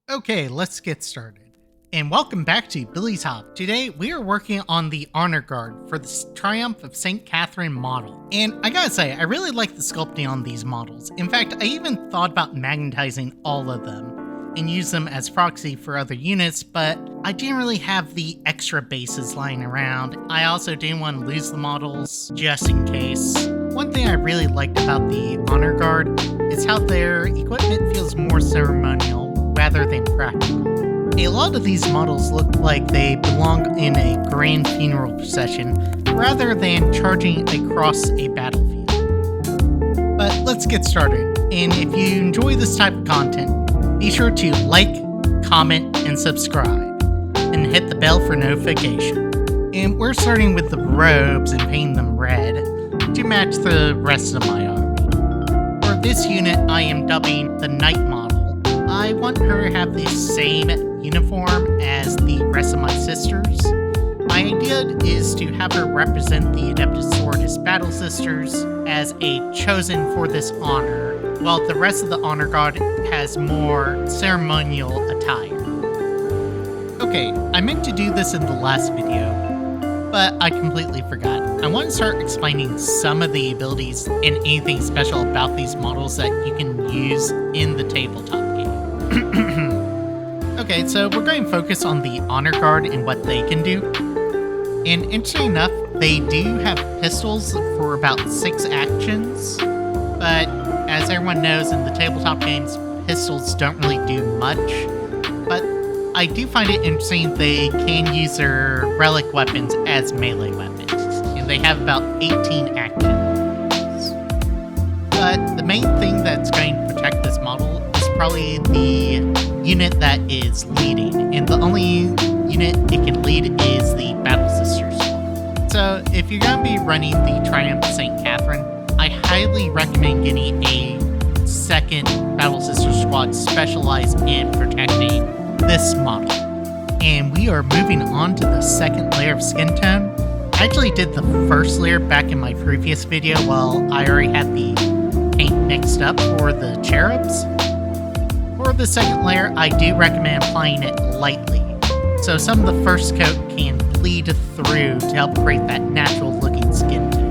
Okay, let's get started. And welcome back to Billy's Hop. Today we are working on the honor guard for the Triumph of St. Katherine model. And I gotta say, I really like the sculpting on these models. In fact, I even thought about magnetizing all of them and use them as proxy for other units, but I didn't really have the extra bases lying around. I also didn't want to lose the models just in case. One thing I really liked about the honor guard is how their equipment feels more ceremonial rather than practical. A lot of these models look like they belong in a grand funeral procession rather than charging across a battlefield. But let's get started, and if you enjoy this type of content, be sure to like, comment, and subscribe, and hit the bell for notification. And we're starting with the robes and painting them red to match the rest of my army. For this unit, I am dubbing the Knight model. I want her to have the same uniform as the rest of my sisters. My idea is to have her represent the Adeptus Sororitas Battle Sisters as a chosen for this honor, while the rest of the honor guard has more ceremonial attire. Okay, I meant to do this in the last video, but I completely forgot. I want to start explaining some of the abilities and anything special about these models that you can use in the tabletop game. Okay, so we're going to focus on the honor guard and what they can do. And interesting enough, they do have pistols for about 6 actions, but as everyone knows in the tabletop games, pistols don't really do much. But I do find it interesting they can use their relic weapons as melee weapons, and they have about 18 actions. But the main thing that's going to protect this model is probably the unit that is leading, and the only unit it can lead is the Battle Sisters. So if you're going to be running the Triumph of St. Katherine, I highly recommend getting a second Battle Sister squad specialized in protecting this model. And we are moving on to the second layer of skin tone. I actually did the first layer back in my previous video while I already had the paint mixed up for the cherubs. For the second layer, I do recommend applying it lightly, so some of the first coat can bleed through to help create that natural looking skin tone.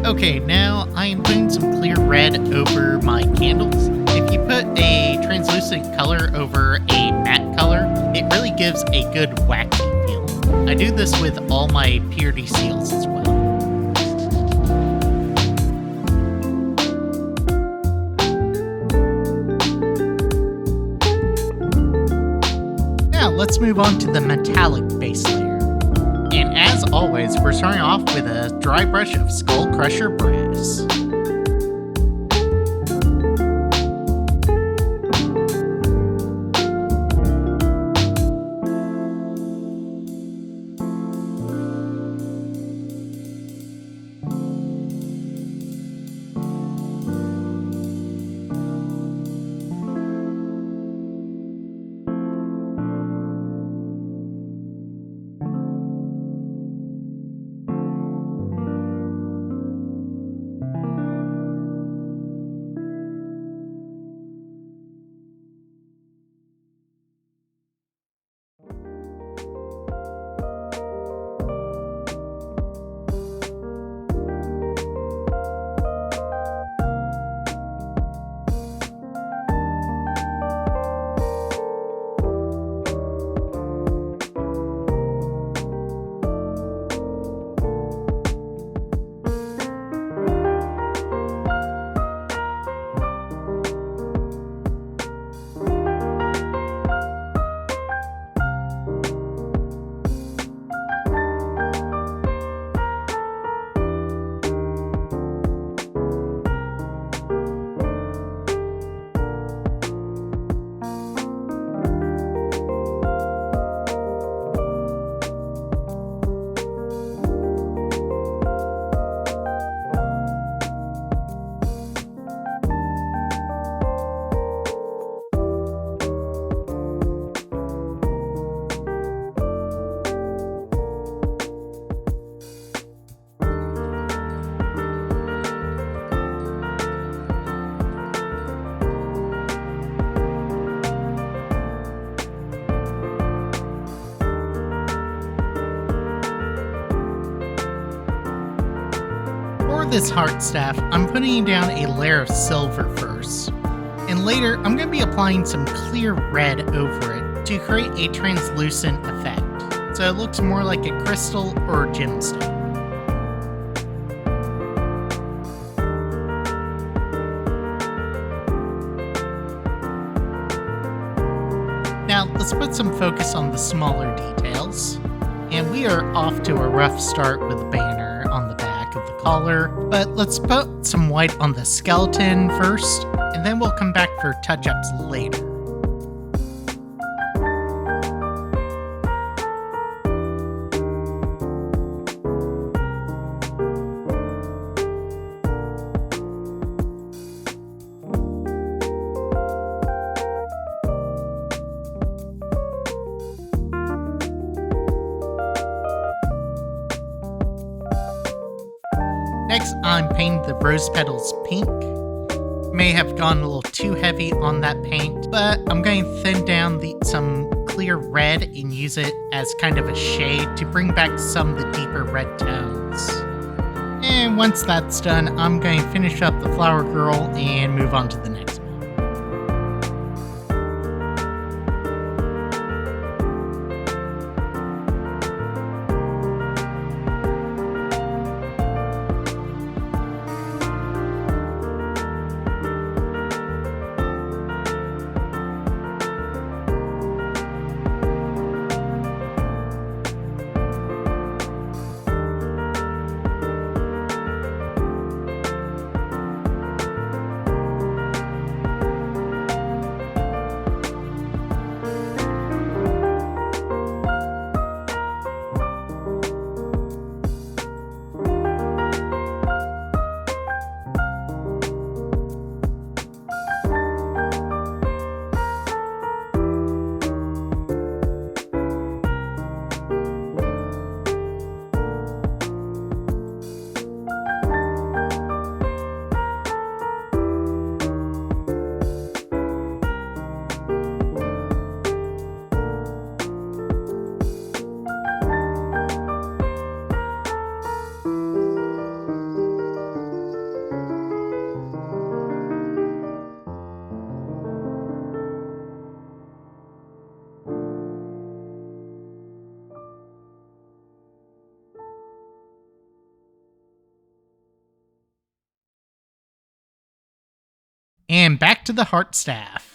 Okay, now I am putting some clear red over my candles. If you put a translucent color over a matte color, it really gives a good waxy feel. I do this with all my purity seals as well. Now let's move on to the metallic base layer. And as always, we're starting off with a dry brush of Skull Crusher Brass. this heart staff, I'm putting down a layer of silver first. And later, I'm going to be applying some clear red over it to create a translucent effect, so it looks more like a crystal or gemstone. Now, let's put some focus on the smaller details. And we are off to a rough start with the banner on the back of the collar, but let's put some white on the skeleton first, and then we'll come back for touch-ups later. Next, I'm painting the rose petals pink. May have gone a little too heavy on that paint, but I'm going to thin down some clear red and use it as kind of a shade to bring back some of the deeper red tones. And once that's done, I'm going to finish up the flower girl and move on to the next one. And back to the heart staff.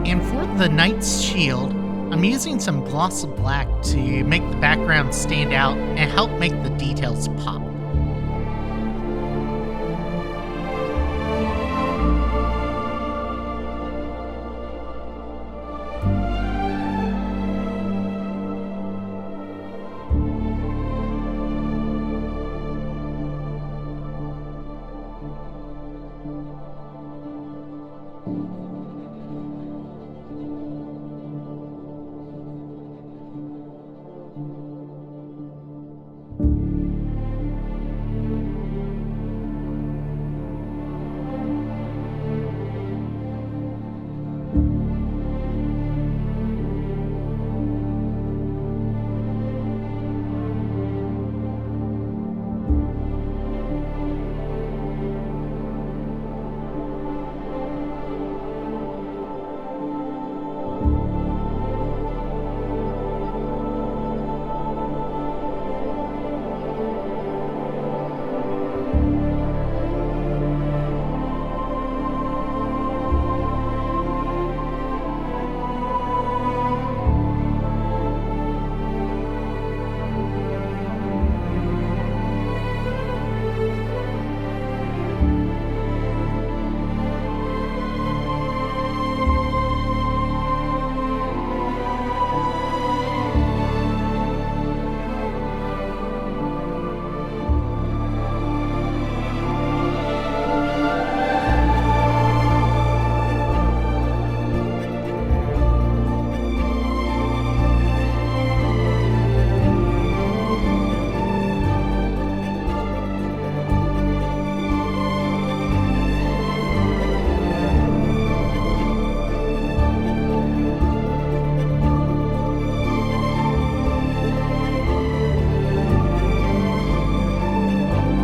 And for the knight's shield, I'm using some gloss black to make the background stand out and help make the details pop.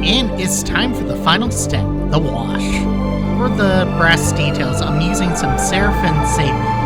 And it's time for the final step, the wash. For the brass details, I'm using some Seraphim Sable.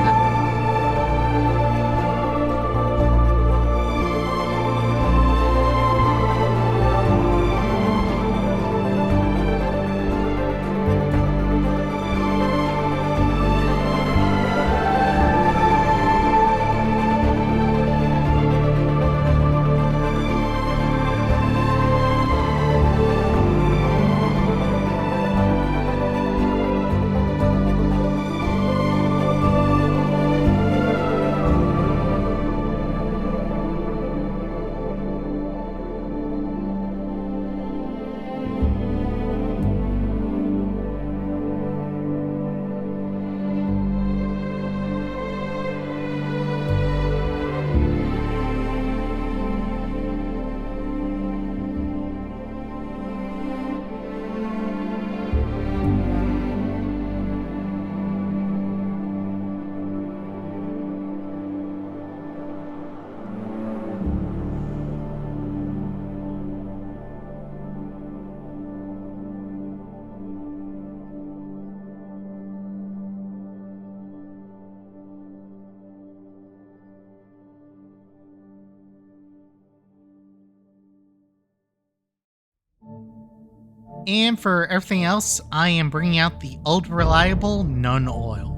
And for everything else, I am bringing out the old reliable Nun oil.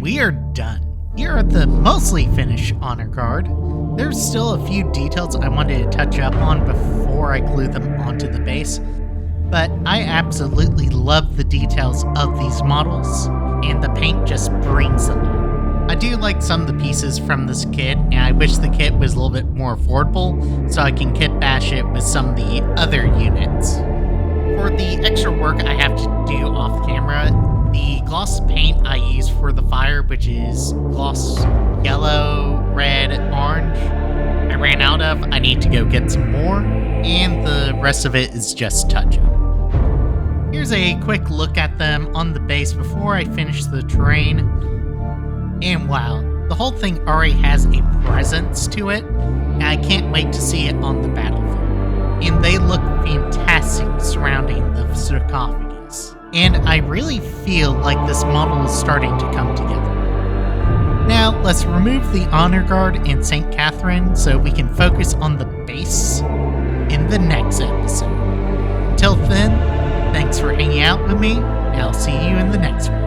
we are done. Here are the mostly finished honor guard. There's still a few details I wanted to touch up on before I glue them onto the base, but I absolutely love the details of these models, and the paint just brings them out. I do like some of the pieces from this kit, and I wish the kit was a little bit more affordable so I can kit bash it with some of the other units. For the extra work I have to do off camera, the gloss paint I use for the fire, which is gloss yellow, red, orange, I ran out of. I need to go get some more, and the rest of it is just touch-up. Here's a quick look at them on the base before I finish the terrain. And wow, the whole thing already has a presence to it, and I can't wait to see it on the battlefield. And they look fantastic surrounding the sarcophagus. And I really feel like this model is starting to come together. Now, let's remove the honor guard and St. Katherine so we can focus on the base in the next episode. Until then, thanks for hanging out with me, and I'll see you in the next one.